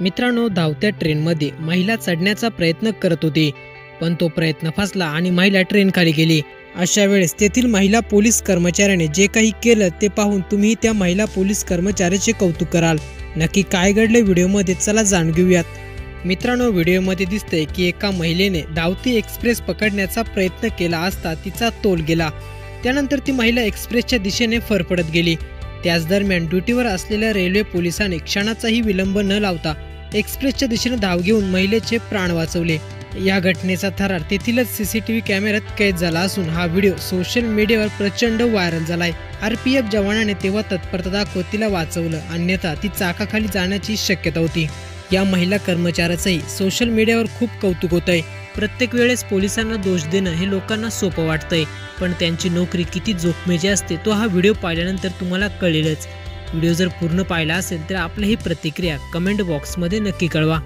मित्रांनो, धावत्या ट्रेनमध्ये महिला चढण्याचा प्रयत्न करत होती, पण तो प्रयत्न फसला आणि महिला ट्रेनखाली गेली। अशा वेळेस तेथील महिला पोलीस कर्मचाऱ्याने जे काही केलं ते पाहून तुम्ही त्या महिला पोलीस कर्मचाऱ्याचे कौतुक कराल। नक्की काय घडले व्हिडिओमध्ये, चला जाणून घेऊयात। मित्रांनो, व्हिडिओमध्ये दिसतंय की एका महिलेने धावती एक्सप्रेस पकडण्याचा प्रयत्न केला असता तिचा तोल गेला। त्यानंतर ती महिला एक्सप्रेसच्या दिशेने फरफडत गेली। त्याच दरम्यान ड्युटीवर असलेल्या रेल्वे पोलिसांनी क्षणाचाही विलंब न लावता एक्सप्रेसच्या दिशेने धाव घेऊन महिलेचे प्राण वाचवले। या घटनेचा थरार तेथीलच सीसीटीव्ही कॅमेऱ्यात कैद झाला असून हा व्हिडिओ सोशल मीडियावर प्रचंड व्हायरल झालाय। आरपीएफ जवानाने तेव्हा तत्परता दाखवत तिला वाचवलं, अन्यथा ती चाकाखाली जाण्याची शक्यता होती। या महिला कर्मचाऱ्याचंही सोशल मीडियावर खूप कौतुक होतंय। प्रत्येक वेळेस पोलिसांना दोष देणं हे लोकांना सोपं वाटतंय, पण त्यांची नोकरी किती जोखमीची असते तो हा व्हिडिओ पाहिल्यानंतर तुम्हाला कळेलच। व्हिडिओ जर पूर्ण पाहिला असेल तर आपली ही प्रतिक्रिया कमेंट बॉक्समध्ये नक्की कळवा।